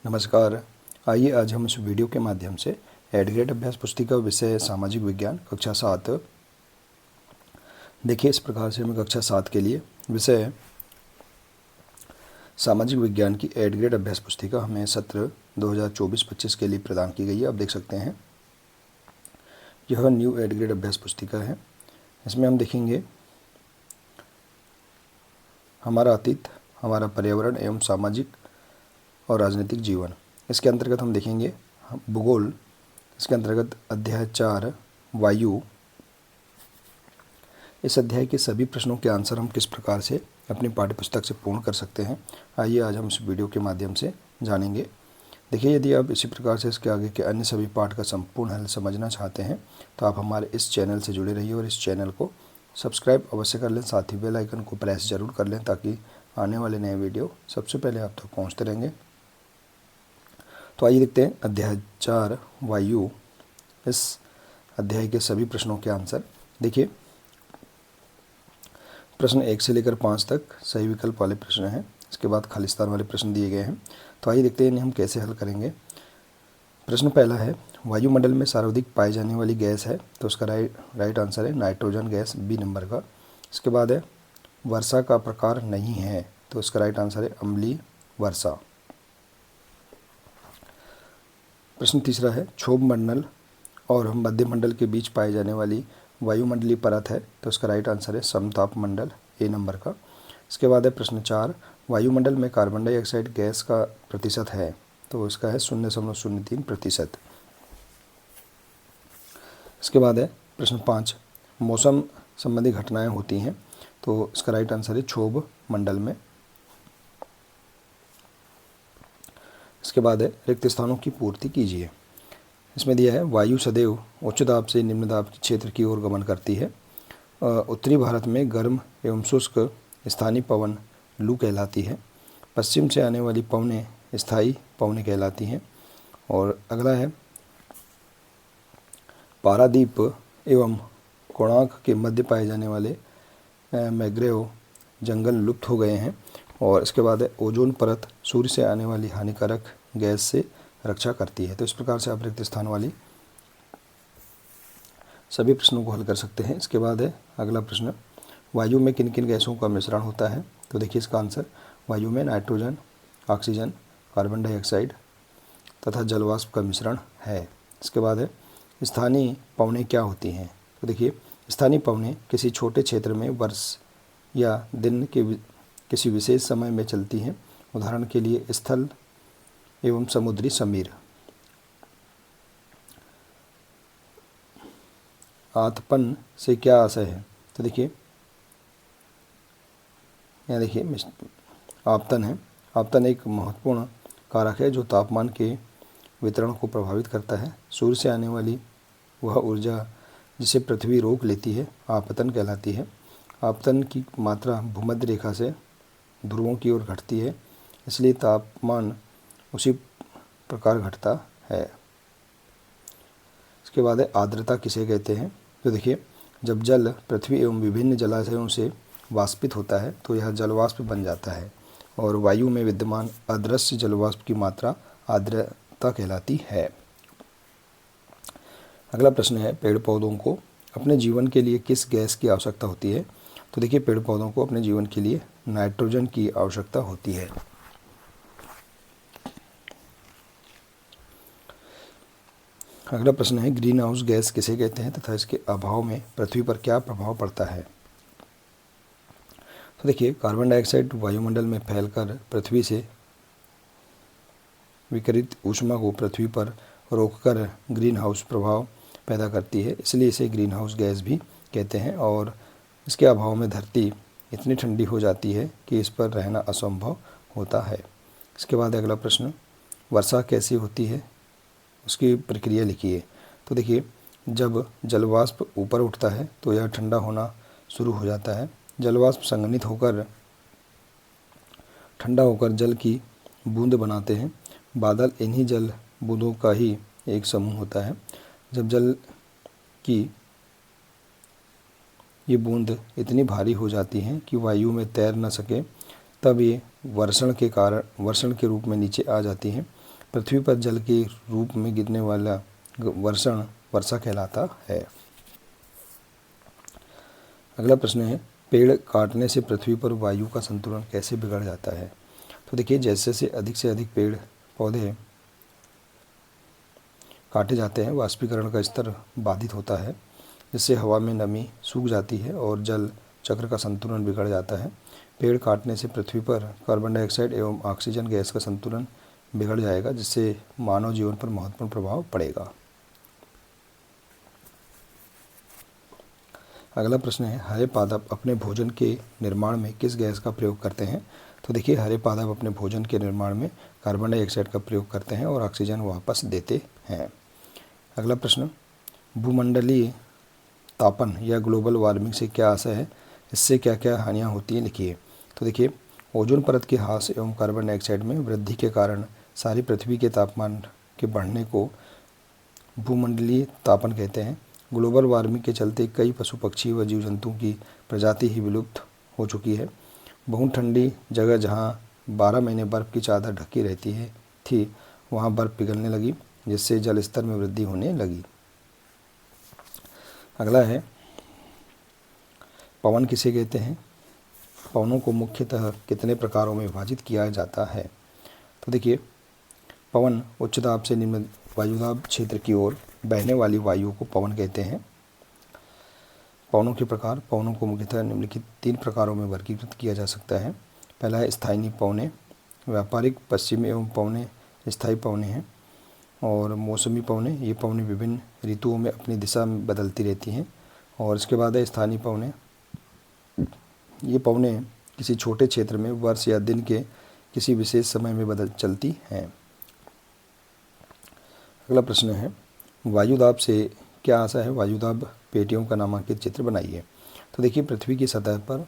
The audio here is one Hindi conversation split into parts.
नमस्कार। आइए आज हम इस वीडियो के माध्यम से एड ग्रेड अभ्यास पुस्तिका विषय सामाजिक विज्ञान कक्षा 7। देखिए, इस प्रकार से हमें कक्षा 7 के लिए विषय सामाजिक विज्ञान की एड ग्रेड अभ्यास पुस्तिका हमें सत्र 2024-25 के लिए प्रदान की गई है। आप देख सकते हैं, यह न्यू एड ग्रेड अभ्यास पुस्तिका है। इसमें हम देखेंगे हमारा अतीत, हमारा पर्यावरण एवं सामाजिक और राजनीतिक जीवन। इसके अंतर्गत हम देखेंगे भूगोल। इसके अंतर्गत अध्याय 4 वायु। इस अध्याय के सभी प्रश्नों के आंसर हम किस प्रकार से अपनी पाठ्यपुस्तक से पूर्ण कर सकते हैं, आइए आज हम इस वीडियो के माध्यम से जानेंगे। देखिए, यदि आप इसी प्रकार से इसके आगे के अन्य सभी पाठ का संपूर्ण हल समझना चाहते हैं तो आप हमारे इस चैनल से जुड़े रहिए और इस चैनल को सब्सक्राइब अवश्य कर लें। साथ ही बेल आइकन को प्रेस जरूर कर लें ताकि आने वाले नए वीडियो सबसे पहले आप तक पहुँचते रहेंगे। तो आइए देखते हैं अध्याय 4 वायु। इस अध्याय के सभी प्रश्नों के आंसर। देखिए, प्रश्न 1 से लेकर 5 तक सही विकल्प वाले प्रश्न हैं। इसके बाद खाली स्थान वाले प्रश्न दिए गए हैं। तो आइए देखते हैं इन्हें हम कैसे हल करेंगे। प्रश्न पहला है, वायुमंडल में सर्वाधिक पाई जाने वाली गैस है, तो उसका राइट आंसर है नाइट्रोजन गैस, बी नंबर का। इसके बाद है, वर्षा का प्रकार नहीं है, तो इसका राइट आंसर है अम्लीय वर्षा। प्रश्न तीसरा है, क्षोभ मंडल और मध्यमंडल के बीच पाई जाने वाली वायुमंडलीय परत है, तो इसका राइट आंसर है समताप मंडल, ए नंबर का। इसके बाद है प्रश्न 4, वायुमंडल में कार्बन डाइऑक्साइड गैस का प्रतिशत है, तो इसका है 0.03%। इसके बाद है प्रश्न 5, मौसम संबंधी घटनाएं होती हैं, तो इसका राइट आंसर है क्षोभ मंडल में। इसके बाद है, रिक्त स्थानों की पूर्ति कीजिए। इसमें दिया है, वायु सदैव उच्च दाब से निम्न दाब के क्षेत्र की ओर गमन करती है। उत्तरी भारत में गर्म एवं शुष्क स्थानीय पवन लू कहलाती है। पश्चिम से आने वाली पवनें स्थायी पवनें कहलाती हैं। और अगला है, पारादीप एवं कोणार्क के मध्य पाए जाने वाले मैंग्रोव जंगल लुप्त हो गए हैं। और इसके बाद है, ओजोन परत सूर्य से आने वाली हानिकारक गैस से रक्षा करती है। तो इस प्रकार से आप रिक्त स्थान वाली सभी प्रश्नों को हल कर सकते हैं। इसके बाद है अगला प्रश्न, वायु में किन किन गैसों का मिश्रण होता है, तो देखिए इसका आंसर, वायु में नाइट्रोजन, ऑक्सीजन, कार्बन डाइऑक्साइड तथा जलवाष्प का मिश्रण है। इसके बाद है, स्थानीय पवनें क्या होती हैं, तो देखिए स्थानीय पवनें किसी छोटे क्षेत्र में वर्ष या दिन के किसी विशेष समय में चलती हैं। उदाहरण के लिए स्थल एवं समुद्री समीर। आतपन से क्या आशय है, तो देखिए यहाँ देखिए आपतन है। आपतन एक महत्वपूर्ण कारक है जो तापमान के वितरण को प्रभावित करता है। सूर्य से आने वाली वह ऊर्जा जिसे पृथ्वी रोक लेती है आपतन कहलाती है। आपतन की मात्रा भूमध्य रेखा से ध्रुवों की ओर घटती है, इसलिए तापमान उसी प्रकार घटता है। इसके बाद है, आर्द्रता किसे कहते हैं, तो देखिए जब जल पृथ्वी एवं विभिन्न जलाशयों से वाष्पित होता है तो यह जलवाष्प बन जाता है और वायु में विद्यमान अदृश्य जलवाष्प की मात्रा आर्द्रता कहलाती है। अगला प्रश्न है, पेड़ पौधों को अपने जीवन के लिए किस गैस की आवश्यकता होती है, तो देखिए पेड़ पौधों को अपने जीवन के लिए नाइट्रोजन की आवश्यकता होती है। अगला प्रश्न है, ग्रीन हाउस गैस किसे कहते हैं तथा इसके अभाव में पृथ्वी पर क्या प्रभाव पड़ता है, तो देखिए कार्बन डाइऑक्साइड वायुमंडल में फैलकर पृथ्वी से विकिरित ऊष्मा को पृथ्वी पर रोककर ग्रीन हाउस प्रभाव पैदा करती है, इसलिए इसे ग्रीन हाउस गैस भी कहते हैं। और इसके अभाव में धरती इतनी ठंडी हो जाती है कि इस पर रहना असंभव होता है। इसके बाद अगला प्रश्न, वर्षा कैसी होती है, उसकी प्रक्रिया लिखिए। तो देखिए जब जलवाष्प ऊपर उठता है तो यह ठंडा होना शुरू हो जाता है। जलवाष्प संघनित होकर ठंडा होकर जल की बूंद बनाते हैं। बादल इन्हीं जल बूंदों का ही एक समूह होता है। जब जल की ये बूंद इतनी भारी हो जाती हैं कि वायु में तैर न सके, तब ये वर्षण के रूप में नीचे आ जाती हैं पृथ्वी पर जल के रूप में गिरने वाला वर्षण वर्षा कहलाता है। अगला प्रश्न है, पेड़ काटने से पृथ्वी पर वायु का संतुलन कैसे बिगड़ जाता है? तो देखिए, जैसे से अधिक पेड़ पौधे काटे जाते हैं, वाष्पीकरण का स्तर बाधित होता है, जिससे हवा में नमी सूख जाती है और जल चक्र का संतुलन बिगड़ जाता है। पेड़ काटने से पृथ्वी पर कार्बन डाइऑक्साइड एवं ऑक्सीजन गैस का संतुलन बिगड़ जाएगा, जिससे मानव जीवन पर महत्वपूर्ण प्रभाव पड़ेगा। अगला प्रश्न है, हरे पादप अपने भोजन के निर्माण में किस गैस का प्रयोग करते हैं? तो देखिए, हरे पादप अपने भोजन के निर्माण में कार्बन डाइऑक्साइड का प्रयोग करते हैं और ऑक्सीजन वापस देते हैं। अगला प्रश्न, भूमंडलीय तापन या ग्लोबल वार्मिंग से क्या आशय है? इससे क्या क्या हानियाँ होती हैं, लिखिए। तो देखिए, ओजोन परत के ह्रास एवं कार्बन डाइऑक्साइड में वृद्धि के कारण सारी पृथ्वी के तापमान के बढ़ने को भूमंडलीय तापन कहते हैं। ग्लोबल वार्मिंग के चलते कई पशु पक्षी व जीव जंतुओं की प्रजाति ही विलुप्त हो चुकी है। बहुत ठंडी जगह जहाँ 12 महीने बर्फ़ की चादर ढकी रहती थी, वहाँ बर्फ़ पिघलने लगी, जिससे जल स्तर में वृद्धि होने लगी। अगला है, पवन किसे कहते हैं? पवनों को मुख्यतः कितने प्रकारों में विभाजित किया जाता है? तो देखिए, पवन उच्च दाब से निम्न वायुदाब क्षेत्र की ओर बहने वाली वायु को पवन कहते हैं। पवनों के प्रकार, पवनों को मुख्यतः निम्नलिखित 3 प्रकारों में वर्गीकृत किया जा सकता है। पहला है स्थायी पवने, व्यापारिक पश्चिमी एवं पवने स्थायी पवने हैं। और मौसमी पवने, ये पवने विभिन्न ऋतुओं में अपनी दिशा में बदलती रहती हैं। और इसके बाद है स्थानीय पवने, ये पवने किसी छोटे क्षेत्र में वर्ष या दिन के किसी विशेष समय में चलती हैं। अगला प्रश्न है, वायुदाब से क्या आशा है? वायुदाब पेटियों का नामांकित चित्र बनाइए। तो देखिए, पृथ्वी की सतह पर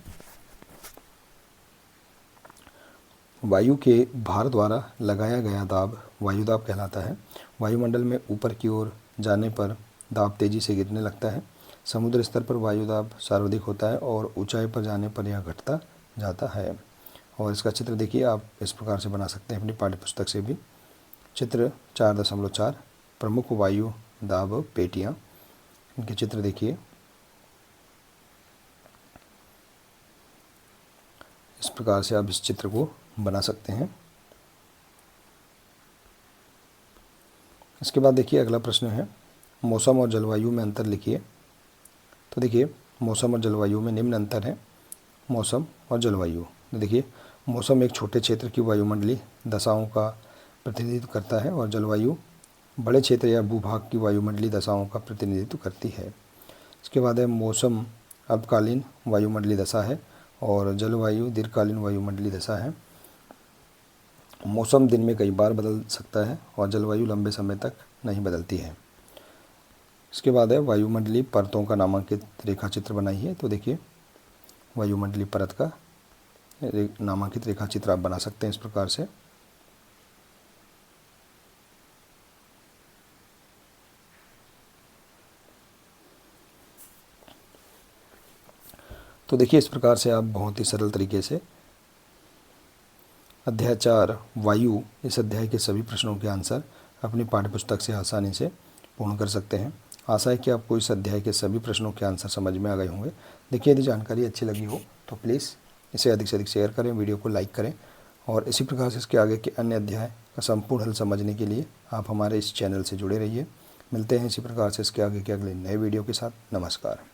वायु के भार द्वारा लगाया गया दाब वायुदाब कहलाता है। वायुमंडल में ऊपर की ओर जाने पर दाब तेजी से गिरने लगता है। समुद्र स्तर पर वायुदाब सर्वाधिक होता है और ऊंचाई पर जाने पर यह घटता जाता है। और इसका चित्र देखिए, आप इस प्रकार से बना सकते हैं अपनी पाठ्यपुस्तक से भी। चित्र 4.4 प्रमुख वायु दाब पेटियाँ, इनके चित्र देखिए। इस प्रकार से आप इस चित्र को बना सकते हैं। इसके बाद देखिए, अगला प्रश्न है, मौसम और जलवायु में अंतर लिखिए। तो देखिए, मौसम और जलवायु में निम्न अंतर है। मौसम और जलवायु, देखिए, मौसम एक छोटे क्षेत्र की वायुमंडलीय दशाओं का प्रतिनिधित्व करता है और जलवायु बड़े क्षेत्र या भूभाग की वायुमंडलीय दशाओं का प्रतिनिधित्व करती है। इसके बाद है, मौसम अल्पकालीन वायुमंडलीय दशा है और जलवायु दीर्घकालीन वायुमंडलीय दशा है। मौसम दिन में कई बार बदल सकता है और जलवायु लंबे समय तक नहीं बदलती है। इसके बाद है, वायुमंडलीय परतों का नामांकित रेखाचित्र बनाइए। तो देखिए, वायुमंडलीय परत का नामांकित रेखाचित्र आप बना सकते हैं इस प्रकार से। तो देखिए, इस प्रकार से आप बहुत ही सरल तरीके से अध्याय 4 वायु, इस अध्याय के सभी प्रश्नों के आंसर अपनी पाठ्यपुस्तक से आसानी से पूर्ण कर सकते हैं। आशा है कि आपको इस अध्याय के सभी प्रश्नों के आंसर समझ में आ गए होंगे। देखिए, यदि जानकारी अच्छी लगी हो तो प्लीज़ इसे अधिक से अधिक शेयर करें, वीडियो को लाइक करें और इसी प्रकार से इसके आगे के अन्य अध्याय का संपूर्ण हल समझने के लिए आप हमारे इस चैनल से जुड़े रहिए। मिलते हैं इसी प्रकार से इसके आगे के अगले नए वीडियो के साथ। नमस्कार।